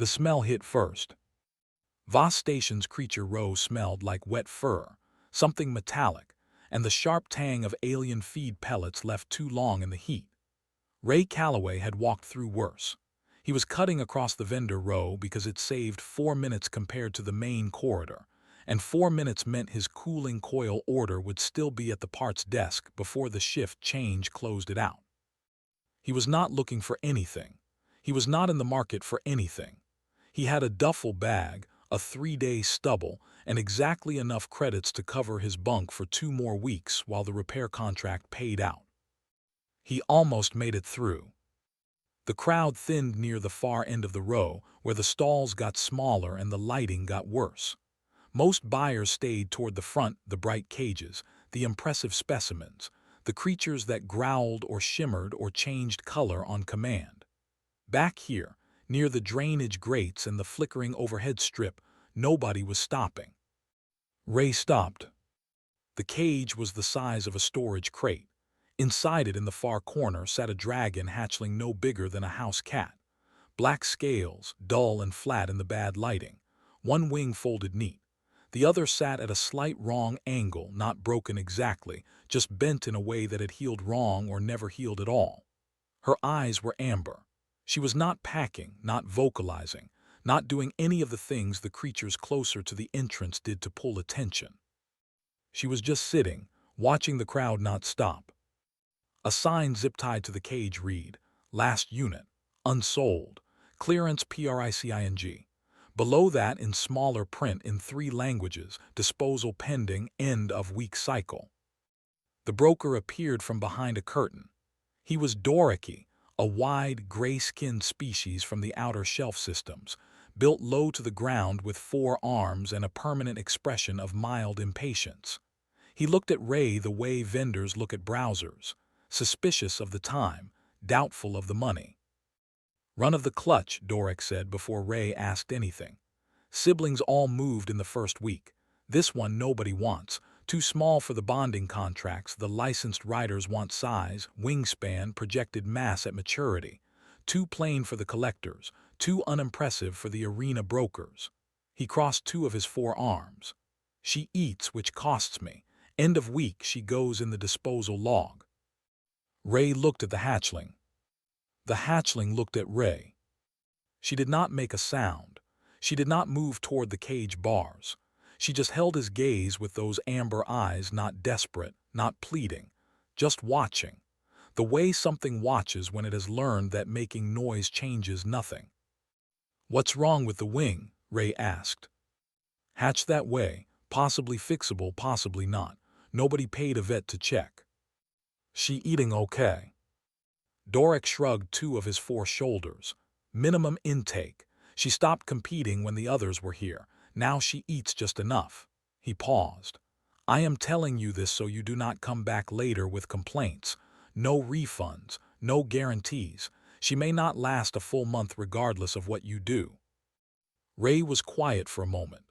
The smell hit first. Voss Station's creature row smelled like wet fur, something metallic, and the sharp tang of alien feed pellets left too long in the heat. Ray Calloway had walked through worse. He was cutting across the vendor row because it saved 4 minutes compared to the main corridor, and 4 minutes meant his cooling coil order would still be at the parts desk before the shift change closed it out. He was not looking for anything. He was not in the market for anything. He had a duffel bag, a 3-day stubble, and exactly enough credits to cover his bunk for 2 more weeks while the repair contract paid out. He almost made it through. The crowd thinned near the far end of the row, where the stalls got smaller and the lighting got worse. Most buyers stayed toward the front, the bright cages, the impressive specimens, the creatures that growled or shimmered or changed color on command. Back here, near the drainage grates and the flickering overhead strip, nobody was stopping. Ray stopped. The cage was the size of a storage crate. Inside it in the far corner sat a dragon hatchling no bigger than a house cat. Black scales, dull and flat in the bad lighting. One wing folded neat. The other sat at a slight wrong angle, not broken exactly, just bent in a way that had healed wrong or never healed at all. Her eyes were amber. She was not packing, not vocalizing, not doing any of the things the creatures closer to the entrance did to pull attention. She was just sitting, watching the crowd not stop. A sign zip-tied to the cage read, "Last unit, unsold, clearance pricing." Below that, in smaller print in 3 languages, disposal pending, end of week cycle. The broker appeared from behind a curtain. He was Doriki, a wide, gray-skinned species from the outer shelf systems, built low to the ground with 4 arms and a permanent expression of mild impatience. He looked at Ray the way vendors look at browsers, suspicious of the time, doubtful of the money. "Run of the clutch," Doric said before Ray asked anything. "Siblings all moved in the first week. This one nobody wants. Too small for the bonding contracts. The licensed riders want size, wingspan, projected mass at maturity. Too plain for the collectors. Too unimpressive for the arena brokers." He crossed 2 of his 4 arms. "She eats, which costs me. End of week she goes in the disposal log." Ray looked at the hatchling. The hatchling looked at Ray. She did not make a sound. She did not move toward the cage bars. She just held his gaze with those amber eyes, not desperate, not pleading, just watching, the way something watches when it has learned that making noise changes nothing. "What's wrong with the wing?" Ray asked. "Hatched that way, possibly fixable, possibly not. Nobody paid a vet to check." "She eating okay?" Doric shrugged 2 of his 4 shoulders. "Minimum intake. She stopped competing when the others were here. Now she eats just enough." He paused. "I am telling you this so you do not come back later with complaints. No refunds, no guarantees. She may not last a full month regardless of what you do." Ray was quiet for a moment.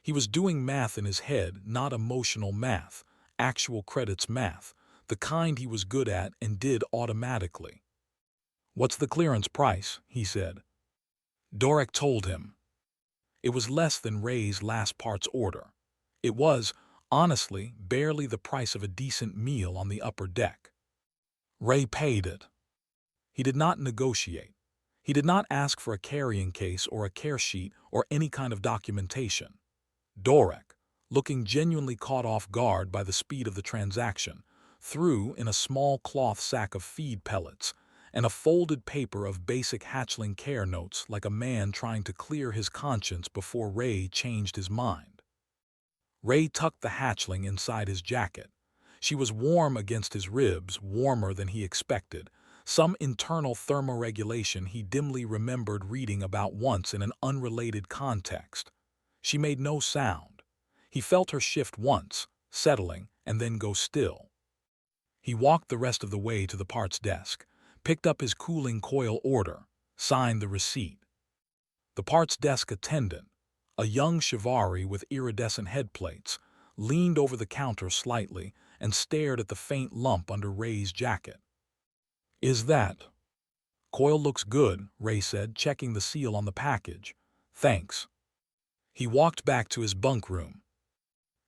He was doing math in his head, not emotional math, actual credits math, the kind he was good at and did automatically. "What's the clearance price?" he said. Doric told him. It was less than Ray's last parts order. It was, honestly, barely the price of a decent meal on the upper deck. Ray paid it. He did not negotiate. He did not ask for a carrying case or a care sheet or any kind of documentation. Doric, looking genuinely caught off guard by the speed of the transaction, threw in a small cloth sack of feed pellets and a folded paper of basic hatchling care notes, like a man trying to clear his conscience before Ray changed his mind. Ray tucked the hatchling inside his jacket. She was warm against his ribs, warmer than he expected, some internal thermoregulation he dimly remembered reading about once in an unrelated context. She made no sound. He felt her shift once, settling, and then go still. He walked the rest of the way to the parts desk, picked up his cooling coil order, signed the receipt. The parts desk attendant, a young Shivari with iridescent headplates, leaned over the counter slightly and stared at the faint lump under Ray's jacket. "Is that Coil looks good, Ray said, checking the seal on the package. Thanks. He walked back to his bunk room.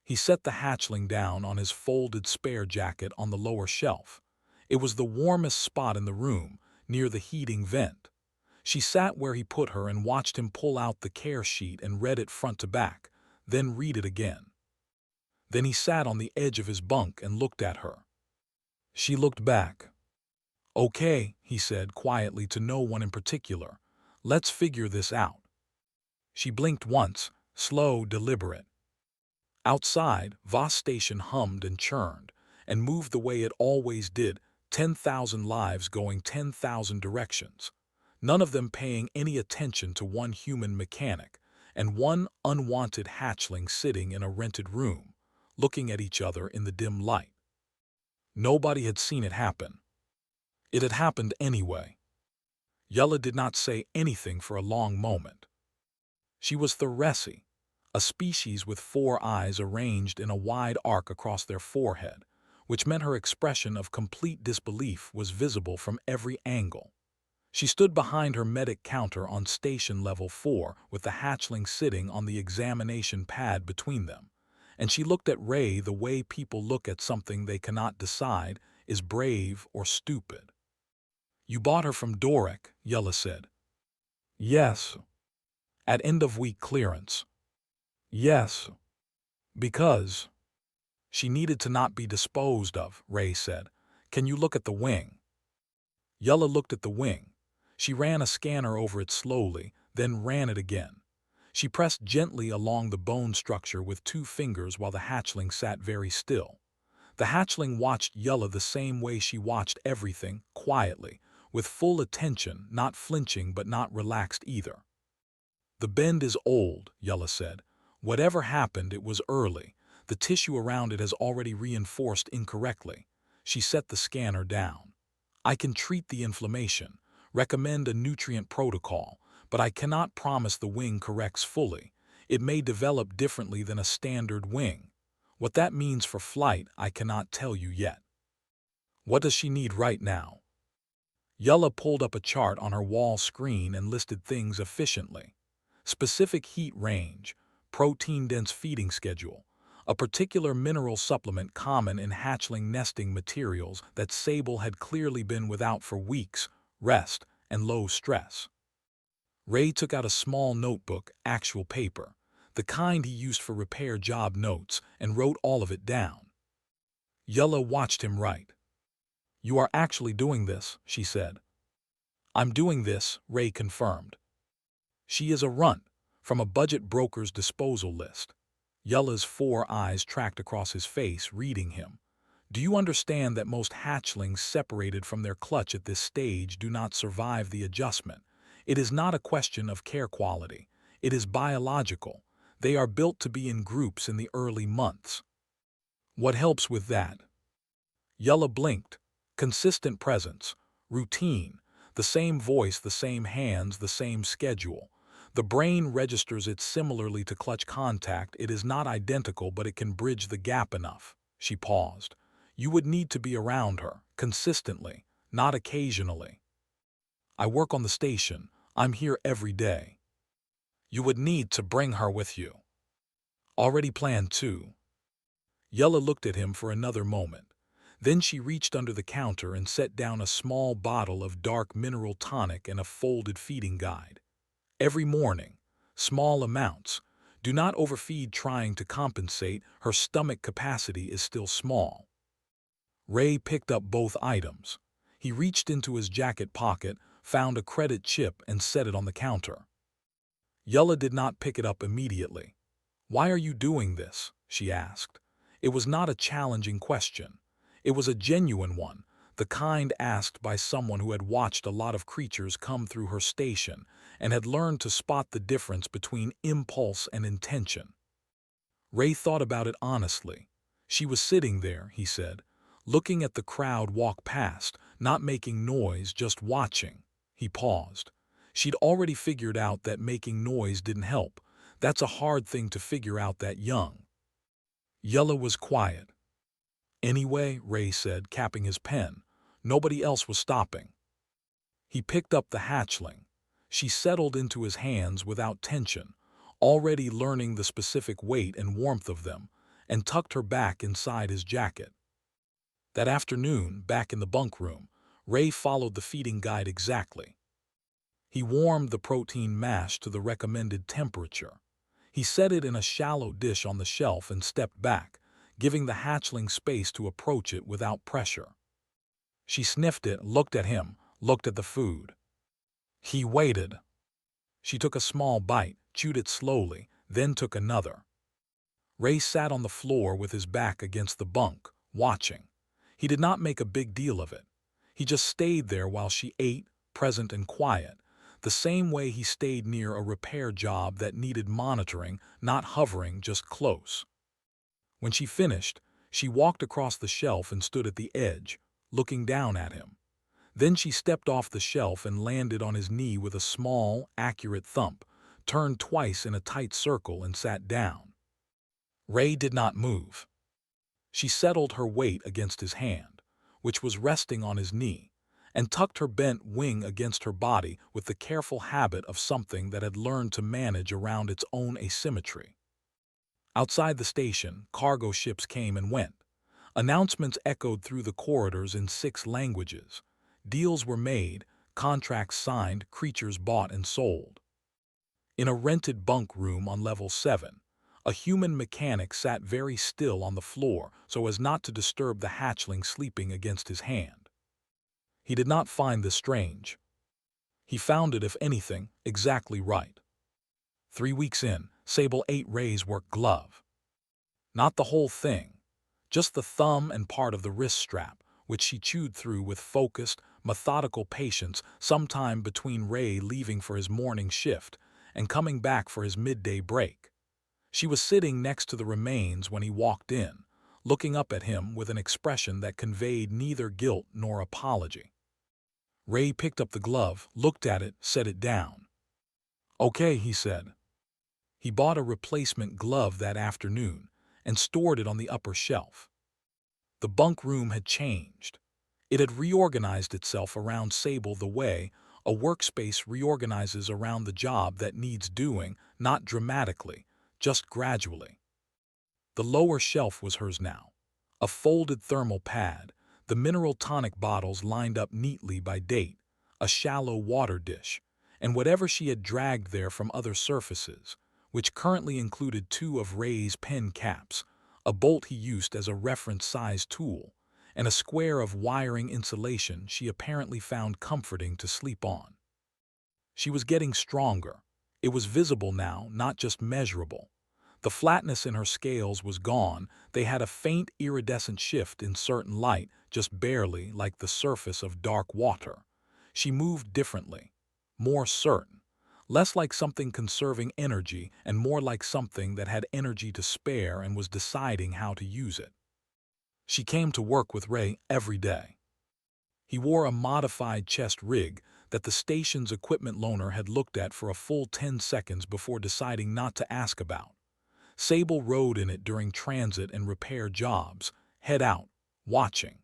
He set the hatchling down on his folded spare jacket on the lower shelf. It was the warmest spot in the room, near the heating vent. She sat where he put her and watched him pull out the care sheet and read it front to back, then read it again. Then he sat on the edge of his bunk and looked at her. She looked back. Okay, he said quietly to no one in particular. Let's figure this out. She blinked once, slow, deliberate. Outside, Voss Station hummed and churned, and moved the way it always did, 10,000 lives going 10,000 directions, none of them paying any attention to one human mechanic, and one unwanted hatchling sitting in a rented room, looking at each other in the dim light. Nobody had seen it happen. It had happened anyway. Yulla did not say anything for a long moment. She was Theresi, a species with 4 eyes arranged in a wide arc across their forehead, which meant her expression of complete disbelief was visible from every angle. She stood behind her medic counter on station level 4 with the hatchling sitting on the examination pad between them, and she looked at Ray the way people look at something they cannot decide is brave or stupid. You bought her from Doric, Yulla said. Yes. At end-of-week clearance. Yes. Because she needed to not be disposed of, Ray said. Can you look at the wing? Yulla looked at the wing. She ran a scanner over it slowly, then ran it again. She pressed gently along the bone structure with 2 fingers while the hatchling sat very still. The hatchling watched Yulla the same way she watched everything, quietly, with full attention, not flinching but not relaxed either. The bend is old, Yulla said. Whatever happened, it was early. The tissue around it has already reinforced incorrectly. She set the scanner down. I can treat the inflammation, recommend a nutrient protocol, but I cannot promise the wing corrects fully. It may develop differently than a standard wing. What that means for flight, I cannot tell you yet. What does she need right now? Yulla pulled up a chart on her wall screen and listed things efficiently. Specific heat range, protein-dense feeding schedule, a particular mineral supplement common in hatchling nesting materials that Sable had clearly been without for weeks, rest, and low stress. Ray took out a small notebook, actual paper, the kind he used for repair job notes, and wrote all of it down. Yulla watched him write. You are actually doing this, she said. I'm doing this, Ray confirmed. She is a runt, from a budget broker's disposal list. Yulla's 4 eyes tracked across his face, reading him. Do you understand that most hatchlings separated from their clutch at this stage do not survive the adjustment? It is not a question of care quality. It is biological. They are built to be in groups in the early months. What helps with that? Yulla blinked. Consistent presence, routine, the same voice, the same hands, the same schedule. The brain registers it similarly to clutch contact. It is not identical, but it can bridge the gap enough. She paused. You would need to be around her, consistently, not occasionally. I work on the station. I'm here every day. You would need to bring her with you. Already planned too. Yulla looked at him for another moment. Then she reached under the counter and set down a small bottle of dark mineral tonic and a folded feeding guide. Every morning, small amounts. Do not overfeed trying to compensate. Her stomach capacity is still small. Ray picked up both items. He reached into his jacket pocket, found a credit chip, and set it on the counter. Yulla did not pick it up immediately. Why are you doing this? She asked. It was not a challenging question. It was a genuine one, the kind asked by someone who had watched a lot of creatures come through her station and had learned to spot the difference between impulse and intention. Ray thought about it honestly. She was sitting there, he said, looking at the crowd walk past, not making noise, just watching. He paused. She'd already figured out that making noise didn't help. That's a hard thing to figure out that young. Yulla was quiet. Anyway, Ray said, capping his pen, nobody else was stopping. He picked up the hatchling. She settled into his hands without tension, already learning the specific weight and warmth of them, and tucked her back inside his jacket. That afternoon, back in the bunk room, Ray followed the feeding guide exactly. He warmed the protein mash to the recommended temperature. He set it in a shallow dish on the shelf and stepped back, giving the hatchling space to approach it without pressure. She sniffed it, looked at him, looked at the food. He waited. She took a small bite, chewed it slowly, then took another. Ray sat on the floor with his back against the bunk, watching. He did not make a big deal of it. He just stayed there while she ate, present and quiet, the same way he stayed near a repair job that needed monitoring, not hovering, just close. When she finished, she walked across the shelf and stood at the edge, looking down at him. Then she stepped off the shelf and landed on his knee with a small, accurate thump, turned twice in a tight circle and sat down. Ray did not move. She settled her weight against his hand, which was resting on his knee, and tucked her bent wing against her body with the careful habit of something that had learned to manage around its own asymmetry. Outside the station, cargo ships came and went. Announcements echoed through the corridors in 6 languages. Deals were made, contracts signed, creatures bought and sold. In a rented bunk room on level 7, a human mechanic sat very still on the floor so as not to disturb the hatchling sleeping against his hand. He did not find this strange. He found it, if anything, exactly right. 3 weeks in, Sable ate Ray's work glove. Not the whole thing, just the thumb and part of the wrist strap, which she chewed through with focused, methodical patience sometime between Ray leaving for his morning shift and coming back for his midday break. She was sitting next to the remains when he walked in, looking up at him with an expression that conveyed neither guilt nor apology. Ray picked up the glove, looked at it, set it down. "Okay," he said. He bought a replacement glove that afternoon and stored it on the upper shelf. The bunk room had changed. It had reorganized itself around Sable the way a workspace reorganizes around the job that needs doing, not dramatically, just gradually. The lower shelf was hers now. A folded thermal pad, the mineral tonic bottles lined up neatly by date, a shallow water dish, and whatever she had dragged there from other surfaces, which currently included 2 of Ray's pen caps, a bolt he used as a reference-size tool, and a square of wiring insulation she apparently found comforting to sleep on. She was getting stronger. It was visible now, not just measurable. The flatness in her scales was gone. They had a faint iridescent shift in certain light, just barely, like the surface of dark water. She moved differently, more certain, less like something conserving energy and more like something that had energy to spare and was deciding how to use it. She came to work with Ray every day. He wore a modified chest rig that the station's equipment loaner had looked at for a full 10 seconds before deciding not to ask about. Sable rode in it during transit and repair jobs, head out, watching.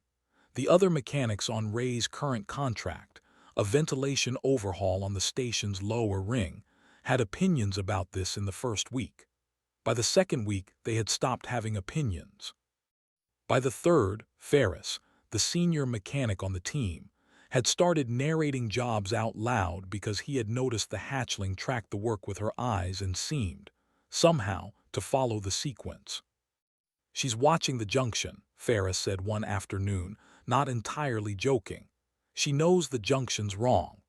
The other mechanics on Ray's current contract, a ventilation overhaul on the station's lower ring, had opinions about this in the first week. By the second week, they had stopped having opinions. By the third, Ferris, the senior mechanic on the team, had started narrating jobs out loud because he had noticed the hatchling tracked the work with her eyes and seemed, somehow, to follow the sequence. "She's watching the junction," Ferris said one afternoon, not entirely joking. "She knows the junction's wrong."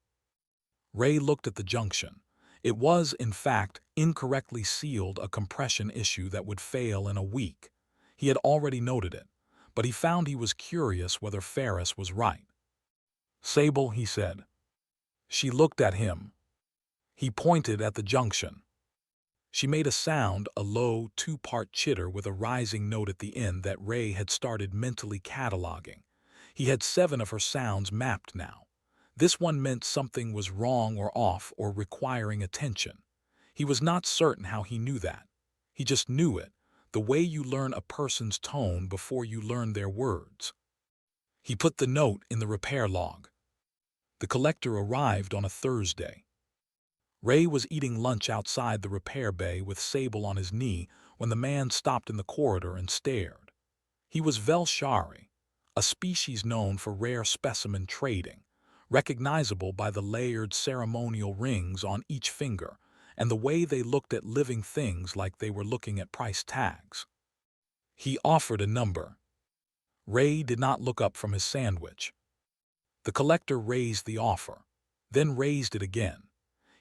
Ray looked at the junction. It was, in fact, incorrectly sealed, a compression issue that would fail in a week. He had already noted it, but he found he was curious whether Ferris was right. "Sable," he said. She looked at him. He pointed at the junction. She made a sound, a low, 2-part chitter with a rising note at the end that Ray had started mentally cataloging. He had 7 of her sounds mapped now. This one meant something was wrong or off or requiring attention. He was not certain how he knew that. He just knew it, the way you learn a person's tone before you learn their words. He put the note in the repair log. The collector arrived on a Thursday. Ray was eating lunch outside the repair bay with Sable on his knee when the man stopped in the corridor and stared. He was Velshari, a species known for rare specimen trading, recognizable by the layered ceremonial rings on each finger and the way they looked at living things like they were looking at price tags. He offered a number. Ray did not look up from his sandwich. The collector raised the offer, then raised it again.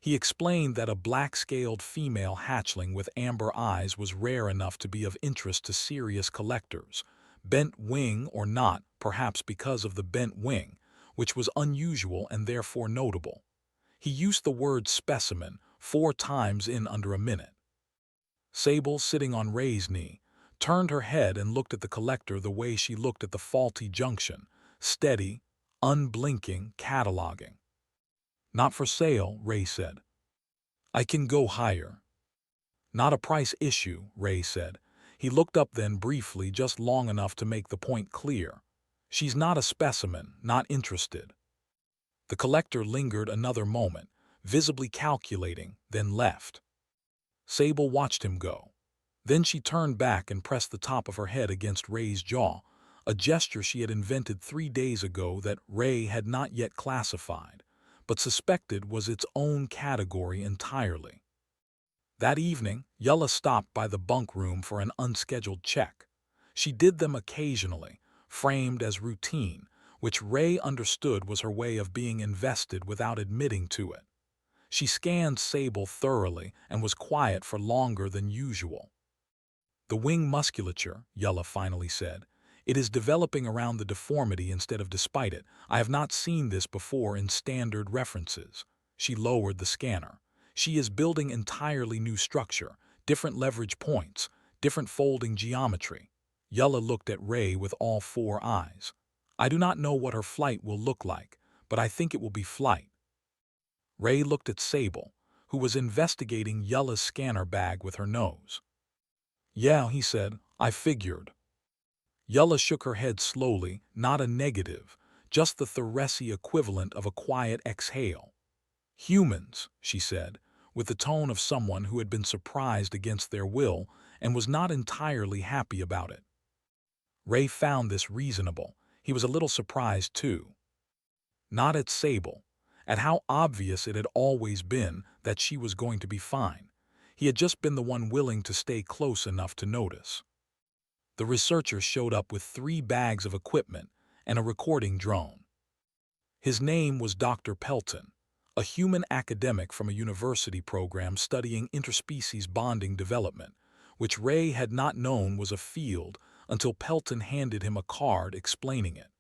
He explained that a black-scaled female hatchling with amber eyes was rare enough to be of interest to serious collectors, bent wing or not, perhaps because of the bent wing, which was unusual and therefore notable. He used the word specimen 4 times in under a minute. Sable, sitting on Ray's knee, turned her head and looked at the collector the way she looked at the faulty junction, steady, unblinking, cataloging. "Not for sale," Ray said. "I can go higher." "Not a price issue," Ray said. He looked up then briefly, just long enough to make the point clear. "She's not a specimen, not interested." The collector lingered another moment, visibly calculating, then left. Sable watched him go. Then she turned back and pressed the top of her head against Ray's jaw, a gesture she had invented 3 days ago that Ray had not yet classified, but suspected was its own category entirely. That evening, Yulla stopped by the bunk room for an unscheduled check. She did them occasionally, framed as routine, which Ray understood was her way of being invested without admitting to it. She scanned Sable thoroughly and was quiet for longer than usual. "The wing musculature," Yulla finally said. "It is developing around the deformity instead of despite it. I have not seen this before in standard references." She lowered the scanner. "She is building entirely new structure, different leverage points, different folding geometry." Yulla looked at Ray with all 4 eyes. "I do not know what her flight will look like, but I think it will be flight." Ray looked at Sable, who was investigating Yulla's scanner bag with her nose. "Yeah," he said, "I figured." Yulla shook her head slowly, not a negative, just the Theresi equivalent of a quiet exhale. "Humans," she said, with the tone of someone who had been surprised against their will and was not entirely happy about it. Ray found this reasonable. He was a little surprised, too. Not at Sable, at how obvious it had always been that she was going to be fine. He had just been the one willing to stay close enough to notice. The researcher showed up with 3 bags of equipment and a recording drone. His name was Dr. Pelton, a human academic from a university program studying interspecies bonding development, which Ray had not known was a field until Pelton handed him a card explaining it.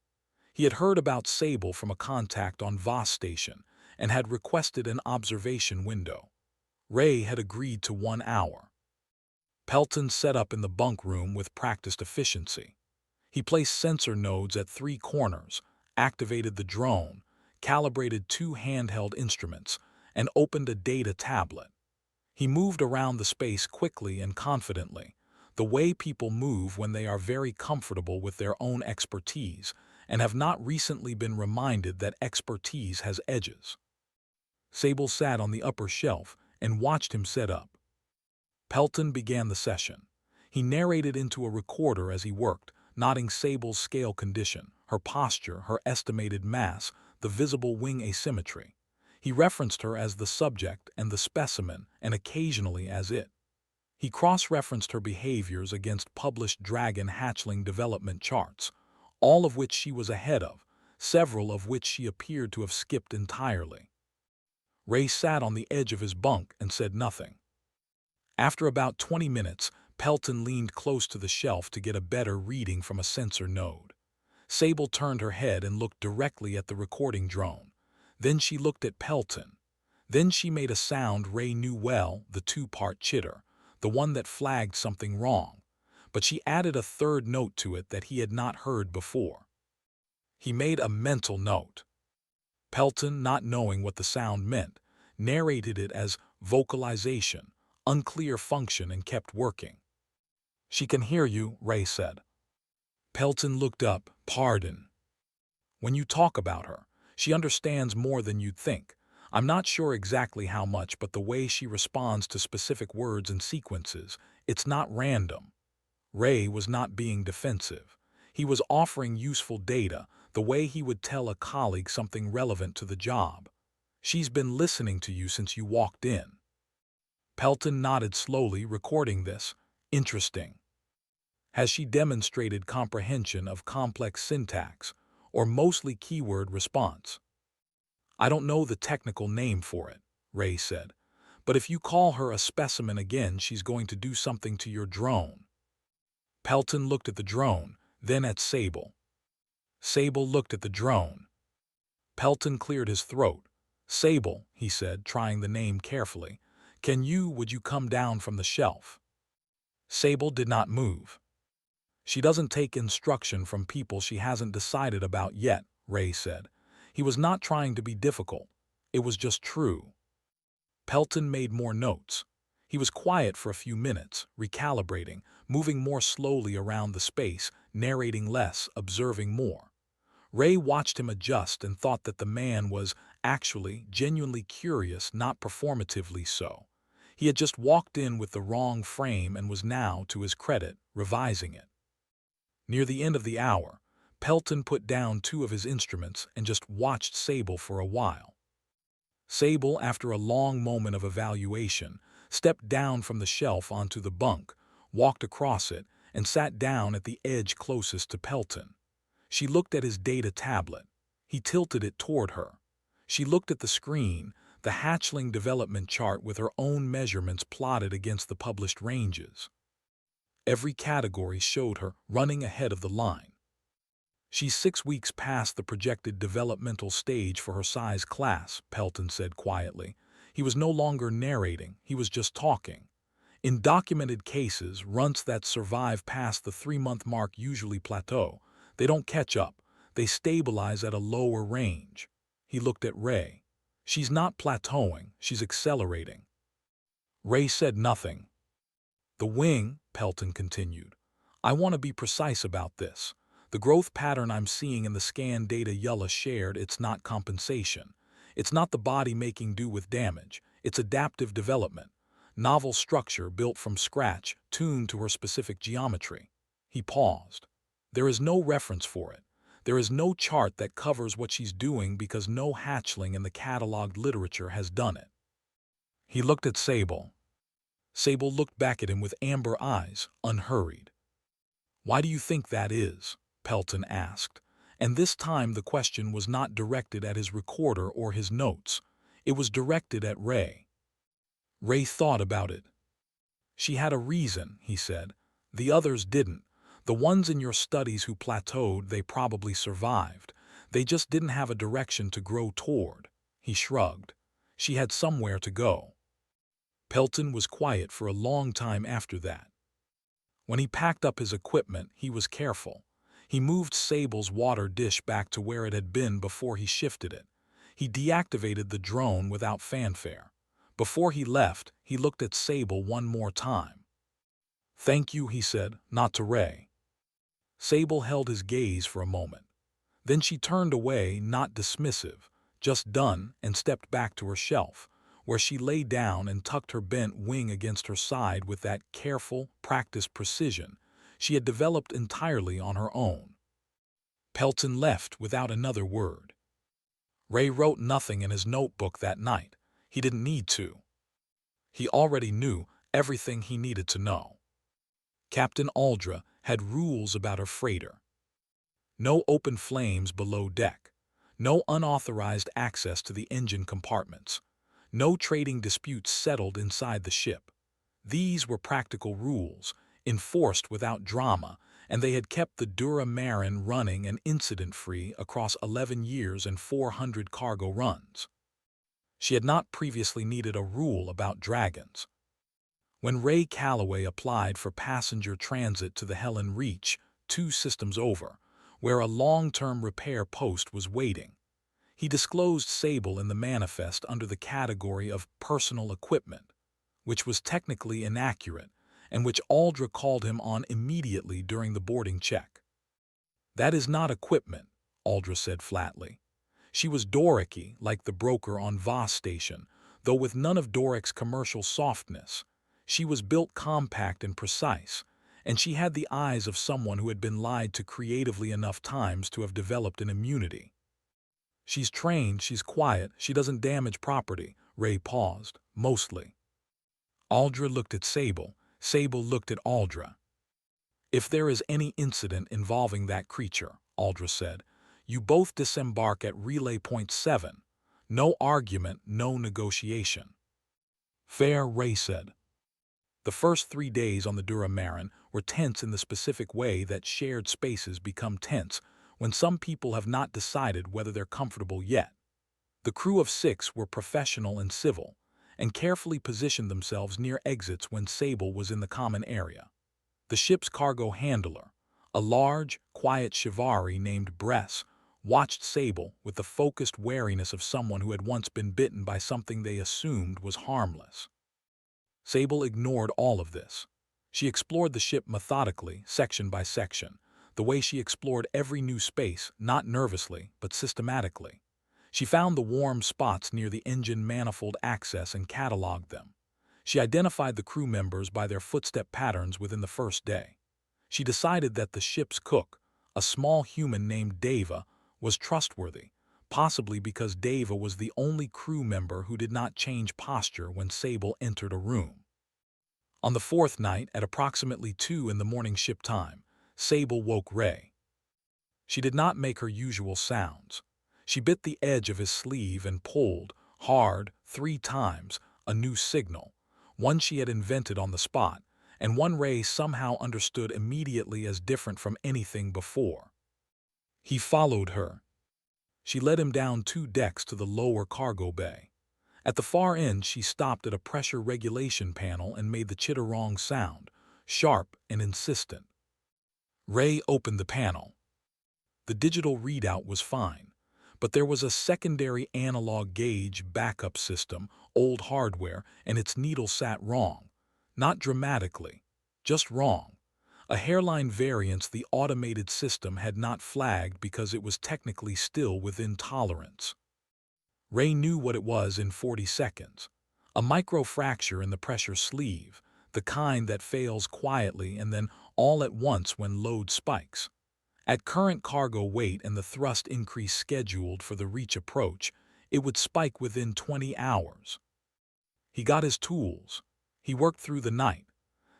He had heard about Sable from a contact on Voss Station and had requested an observation window. Ray had agreed to 1 hour. Pelton set up in the bunk room with practiced efficiency. He placed sensor nodes at 3 corners, activated the drone, calibrated 2 handheld instruments, and opened a data tablet. He moved around the space quickly and confidently, the way people move when they are very comfortable with their own expertise and have not recently been reminded that expertise has edges. Sable sat on the upper shelf and watched him set up. Pelton began the session. He narrated into a recorder as he worked, noting Sable's scale condition, her posture, her estimated mass, the visible wing asymmetry. He referenced her as the subject and the specimen, and occasionally as it. He cross-referenced her behaviors against published dragon hatchling development charts, all of which she was ahead of, several of which she appeared to have skipped entirely. Ray sat on the edge of his bunk and said nothing. After about 20 minutes, Pelton leaned close to the shelf to get a better reading from a sensor node. Sable turned her head and looked directly at the recording drone. Then she looked at Pelton. Then she made a sound Ray knew well, the 2-part chitter, the one that flagged something wrong. But she added a 3rd note to it that he had not heard before. He made a mental note. Pelton, not knowing what the sound meant, narrated it as vocalization, unclear function, and kept working. "She can hear you," Ray said. Pelton looked up. "Pardon." "When you talk about her, She understands more than you'd think. I'm not sure exactly how much, but the way she responds to specific words and sequences, it's not random. Ray was not being defensive. He was offering useful data, the way he would tell a colleague something relevant to the job. She's been listening to you since you walked in. Pelton nodded slowly, recording this. Interesting. Has she demonstrated comprehension of complex syntax, or mostly keyword response? I don't know the technical name for it, Ray said, but if you call her a specimen again, she's going to do something to your drone. Pelton looked at the drone, then at Sable. Sable looked at the drone. Pelton cleared his throat. Sable, he said, trying the name carefully, would you come down from the shelf? Sable did not move. She doesn't take instruction from people she hasn't decided about yet, Ray said. He was not trying to be difficult. It was just true. Pelton made more notes. He was quiet for a few minutes, recalibrating, moving more slowly around the space, narrating less, observing more. Ray watched him adjust and thought that the man was actually genuinely curious, not performatively so. He had just walked in with the wrong frame and was now, to his credit, revising it. Near the end of the hour, Pelton put down two of his instruments and just watched Sable for a while. Sable, after a long moment of evaluation, stepped down from the shelf onto the bunk, walked across it, and sat down at the edge closest to Pelton. She looked at his data tablet. He tilted it toward her. She looked at the screen, the hatchling development chart with her own measurements plotted against the published ranges. Every category showed her running ahead of the line. She's 6 weeks past the projected developmental stage for her size class, Pelton said quietly. He was no longer narrating, he was just talking. In documented cases, runts that survive past the 3-month mark usually plateau. They don't catch up, they stabilize at a lower range. He looked at Ray. She's not plateauing, she's accelerating. Ray said nothing. The wing, Pelton continued. I want to be precise about this. The growth pattern I'm seeing in the scan data Yulla shared, it's not compensation. It's not the body making do with damage. It's adaptive development. Novel structure built from scratch, tuned to her specific geometry. He paused. There is no reference for it. There is no chart that covers what she's doing because no hatchling in the cataloged literature has done it. He looked at Sable. Sable looked back at him with amber eyes, unhurried. Why do you think that is? Pelton asked. And this time the question was not directed at his recorder or his notes. It was directed at Ray. Ray thought about it. She had a reason, he said. The others didn't. The ones in your studies who plateaued, they probably survived. They just didn't have a direction to grow toward. He shrugged. She had somewhere to go. Pelton was quiet for a long time after that. When he packed up his equipment, he was careful. He moved Sable's water dish back to where it had been before he shifted it. He deactivated the drone without fanfare. Before he left, he looked at Sable one more time. Thank you, he said, not to Ray. Sable held his gaze for a moment. Then she turned away, not dismissive, just done, and stepped back to her shelf, where she lay down and tucked her bent wing against her side with that careful, practiced precision she had developed entirely on her own. Pelton left without another word. Ray wrote nothing in his notebook that night. He didn't need to. He already knew everything he needed to know. Captain Aldra had rules about her freighter. No open flames below deck. No unauthorized access to the engine compartments. No trading disputes settled inside the ship. These were practical rules, enforced without drama, and they had kept the Dura Marin running and incident-free across 11 years and 400 cargo runs. She had not previously needed a rule about dragons. When Ray Calloway applied for passenger transit to the Helen Reach, 2 systems over, where a long-term repair post was waiting, he disclosed Sable in the manifest under the category of personal equipment, which was technically inaccurate and which Aldra called him on immediately during the boarding check. That is not equipment, Aldra said flatly. She was Doric-y, like the broker on Voss Station, though with none of Doric's commercial softness. She was built compact and precise, and she had the eyes of someone who had been lied to creatively enough times to have developed an immunity. She's trained, she's quiet, she doesn't damage property. Ray paused. Mostly. Aldra looked at Sable. Sable looked at Aldra. If there is any incident involving that creature, Aldra said, you both disembark at Relay Point 7. No argument, no negotiation. Fair, Ray said. The first 3 days on the Dura Marin were tense in the specific way that shared spaces become tense when some people have not decided whether they're comfortable yet. The crew of 6 were professional and civil, and carefully positioned themselves near exits when Sable was in the common area. The ship's cargo handler, a large, quiet Shivari named Bress, watched Sable with the focused wariness of someone who had once been bitten by something they assumed was harmless. Sable ignored all of this. She explored the ship methodically, section by section, the way she explored every new space, not nervously, but systematically. She found the warm spots near the engine manifold access and cataloged them. She identified the crew members by their footstep patterns within the first day. She decided that the ship's cook, a small human named Deva, was trustworthy, possibly because Deva was the only crew member who did not change posture when Sable entered a room. On the 4th night, at approximately 2 in the morning ship time, Sable woke Ray. She did not make her usual sounds. She bit the edge of his sleeve and pulled, hard, 3 times, a new signal, one she had invented on the spot, and one Ray somehow understood immediately as different from anything before. He followed her. She led him down 2 decks to the lower cargo bay. At the far end, she stopped at a pressure regulation panel and made the chitterong sound, sharp and insistent. Ray opened the panel. The digital readout was fine, but there was a secondary analog gauge backup system, old hardware, and its needle sat wrong. Not dramatically, just wrong. A hairline variance the automated system had not flagged because it was technically still within tolerance. Ray knew what it was in 40 seconds. A microfracture in the pressure sleeve, the kind that fails quietly and then all at once when load spikes. At current cargo weight and the thrust increase scheduled for the reach approach, it would spike within 20 hours. He got his tools. He worked through the night.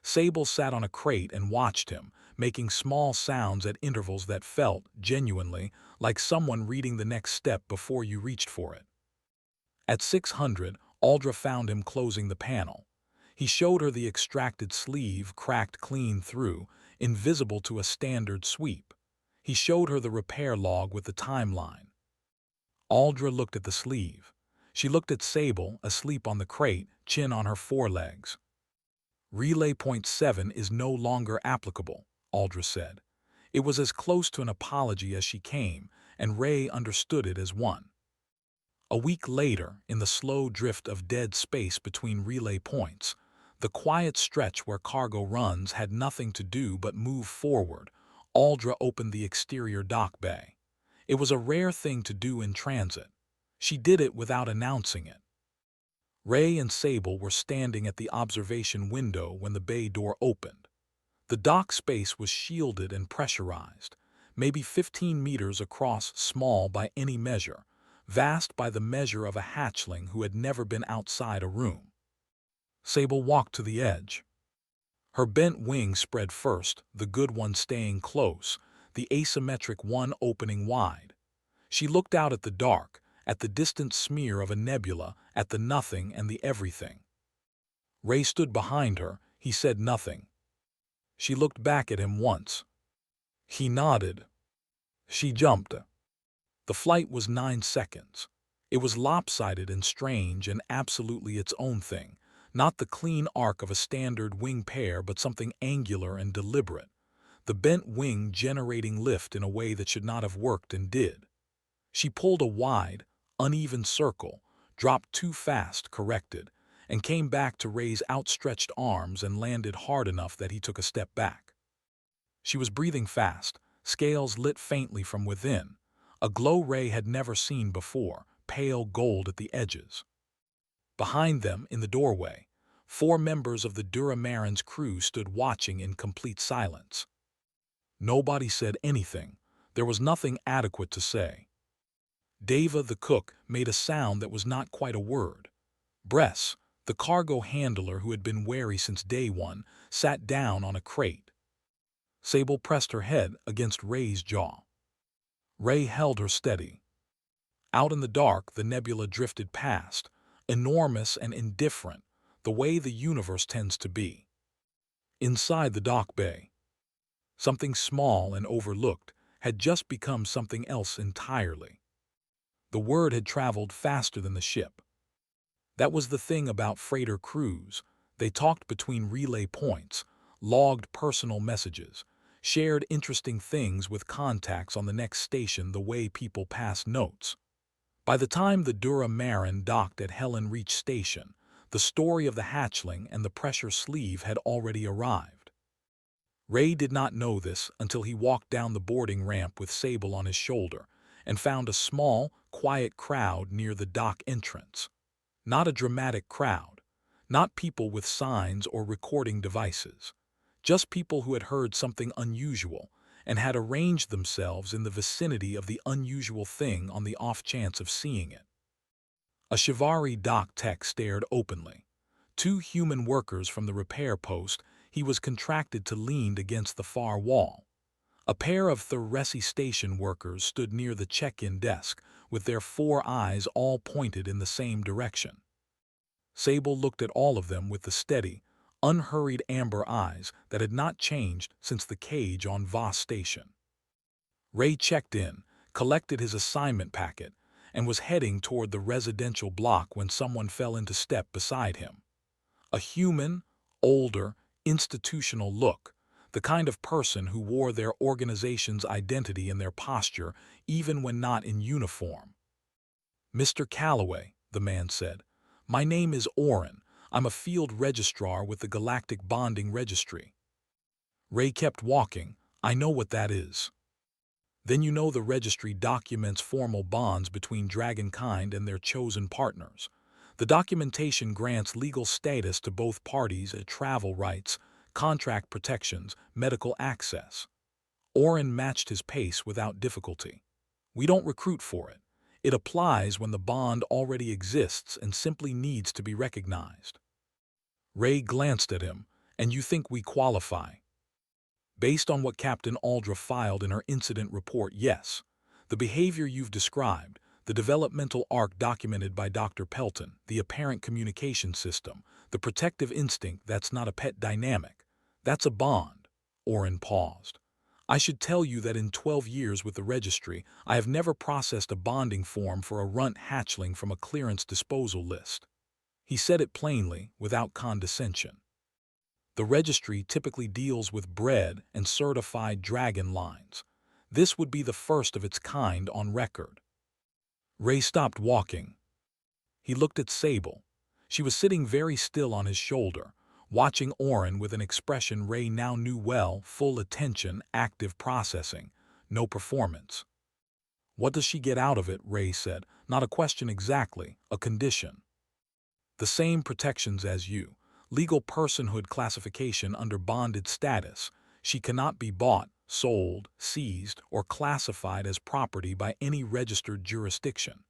Sable sat on a crate and watched him, making small sounds at intervals that felt, genuinely, like someone reading the next step before you reached for it. At 600, Aldra found him closing the panel. He showed her the extracted sleeve cracked clean through, invisible to a standard sweep. He showed her the repair log with the timeline. Aldra looked at the sleeve. She looked at Sable, asleep on the crate, chin on her forelegs. Relay Point 7 is no longer applicable, Aldra said. It was as close to an apology as she came, and Ray understood it as one. A week later, in the slow drift of dead space between relay points, the quiet stretch where cargo runs had nothing to do but move forward, Aldra opened the exterior dock bay. It was a rare thing to do in transit. She did it without announcing it. Ray and Sable were standing at the observation window when the bay door opened. The dock space was shielded and pressurized, maybe 15 meters across, small by any measure, vast by the measure of a hatchling who had never been outside a room. Sable walked to the edge. Her bent wing spread first, the good one staying close, the asymmetric one opening wide. She looked out at the dark, at the distant smear of a nebula, at the nothing and the everything. Ray stood behind her. He said nothing. She looked back at him once. He nodded. She jumped. The flight was 9 seconds. It was lopsided and strange and absolutely its own thing, not the clean arc of a standard wing pair but something angular and deliberate, the bent wing generating lift in a way that should not have worked and did. She pulled a wide, uneven circle, dropped too fast, corrected, and came back to raise outstretched arms and landed hard enough that he took a step back. She was breathing fast, scales lit faintly from within, a glow Ray had never seen before, pale gold at the edges. Behind them, in the doorway, 4 members of the Duramarin's crew stood watching in complete silence. Nobody said anything. There was nothing adequate to say. Deva, the cook, made a sound that was not quite a word. Bress, the cargo handler who had been wary since day one, sat down on a crate. Sable pressed her head against Ray's jaw. Ray held her steady. Out in the dark, the nebula drifted past, enormous and indifferent, the way the universe tends to be. Inside the dock bay, something small and overlooked had just become something else entirely. The word had traveled faster than the ship. That was the thing about freighter crews. They talked between relay points, logged personal messages, shared interesting things with contacts on the next station the way people pass notes. By the time the Duramarin docked at Helen Reach Station, the story of the hatchling and the pressure sleeve had already arrived. Ray did not know this until he walked down the boarding ramp with Sable on his shoulder and found a small, quiet crowd near the dock entrance. Not a dramatic crowd, not people with signs or recording devices, just people who had heard something unusual and had arranged themselves in the vicinity of the unusual thing on the off chance of seeing it. A Shivari dock tech stared openly. 2 human workers from the repair post he was contracted to leaned against the far wall. A pair of Thuresi station workers stood near the check-in desk with their 4 eyes all pointed in the same direction. Sable looked at all of them with the steady, unhurried amber eyes that had not changed since the cage on Voss Station. Ray checked in, collected his assignment packet, and was heading toward the residential block when someone fell into step beside him. A human, older, institutional look, the kind of person who wore their organization's identity in their posture even when not in uniform. "Mr. Calloway," the man said, "my name is Oren. I'm a field registrar with the Galactic Bonding Registry." Ray kept walking. "I know what that is." "Then you know the registry documents formal bonds between Dragonkind and their chosen partners. The documentation grants legal status to both parties at travel rights, contract protections, medical access." Oren matched his pace without difficulty. "We don't recruit for it. It applies when the bond already exists and simply needs to be recognized." Ray glanced at him. "And you think we qualify?" "Based on what Captain Aldra filed in her incident report, yes. The behavior you've described, the developmental arc documented by Dr. Pelton, the apparent communication system, the protective instinct that's not a pet dynamic, that's a bond." Oren paused. "I should tell you that in 12 years with the registry, I have never processed a bonding form for a runt hatchling from a clearance disposal list." He said it plainly, without condescension. "The registry typically deals with bred and certified dragon lines. This would be the first of its kind on record." Ray stopped walking. He looked at Sable. She was sitting very still on his shoulder, watching Oren with an expression Ray now knew well: full attention, active processing, no performance. "What does she get out of it?" Ray said. "Not a question exactly, a condition." "The same protections as you. Legal personhood classification under bonded status. She cannot be bought, sold, seized, or classified as property by any registered jurisdiction.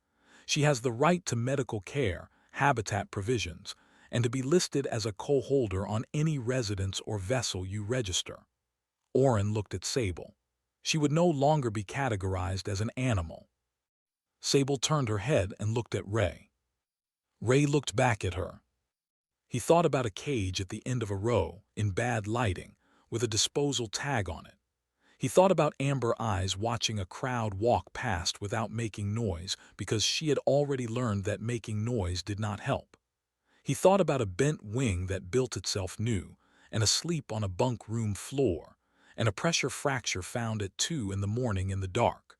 She has the right to medical care, habitat provisions, and to be listed as a co-holder on any residence or vessel you register." Oren looked at Sable. She would no longer be categorized as an animal. Sable turned her head and looked at Ray. Ray looked back at her. He thought about a cage at the end of a row, in bad lighting, with a disposal tag on it. He thought about amber eyes watching a crowd walk past without making noise because she had already learned that making noise did not help. He thought about a bent wing that built itself new, and asleep on a bunk room floor, and a pressure fracture found at 2 in the morning in the dark.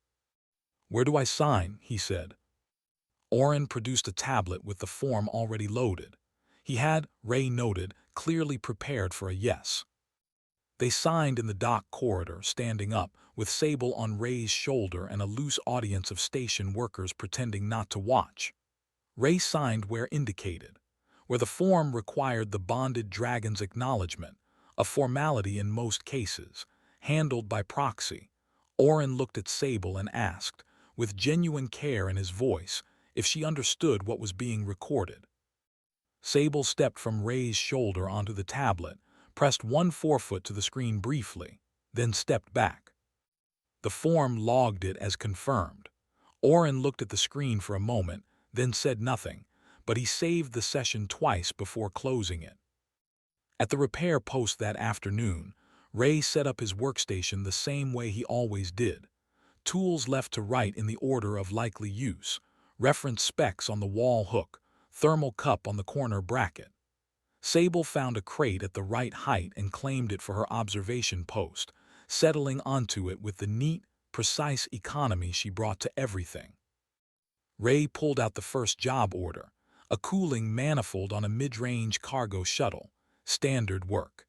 "Where do I sign?" he said. Oren produced a tablet with the form already loaded. He had, Ray noted, clearly prepared for a yes. They signed in the dock corridor, standing up, with Sable on Ray's shoulder and a loose audience of station workers pretending not to watch. Ray signed where indicated, where the form required the bonded dragon's acknowledgement, a formality in most cases, handled by proxy. Orin looked at Sable and asked, with genuine care in his voice, if she understood what was being recorded. Sable stepped from Ray's shoulder onto the tablet, pressed one forefoot to the screen briefly, then stepped back. The form logged it as confirmed. Orin looked at the screen for a moment, then said nothing, but he saved the session twice before closing it. At the repair post that afternoon, Ray set up his workstation the same way he always did. Tools left to right in the order of likely use, reference specs on the wall hook, thermal cup on the corner bracket. Sable found a crate at the right height and claimed it for her observation post, settling onto it with the neat, precise economy she brought to everything. Ray pulled out the first job order, a cooling manifold on a mid-range cargo shuttle, standard work.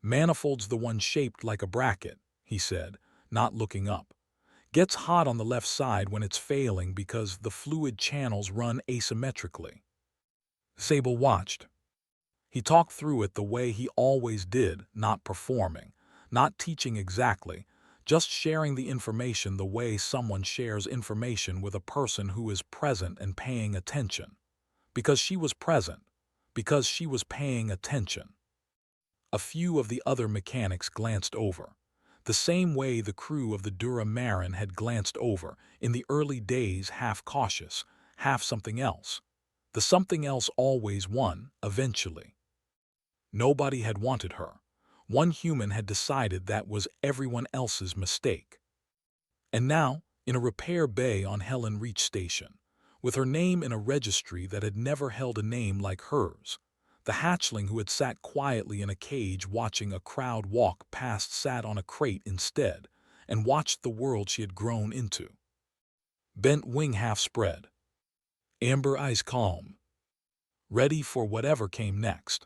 "Manifold's the one shaped like a bracket," he said, not looking up. "Gets hot on the left side when it's failing because the fluid channels run asymmetrically." Sable watched. He talked through it the way he always did, not performing, not teaching exactly, just sharing the information the way someone shares information with a person who is present and paying attention. Because she was present. Because she was paying attention. A few of the other mechanics glanced over, the same way the crew of the Dura Marin had glanced over in the early days, half cautious, half something else. The something else always won, eventually. Nobody had wanted her. One human had decided that was everyone else's mistake. And now, in a repair bay on Helen Reach Station, with her name in a registry that had never held a name like hers, the hatchling who had sat quietly in a cage watching a crowd walk past sat on a crate instead and watched the world she had grown into. Bent wing half spread. Amber eyes calm. Ready for whatever came next.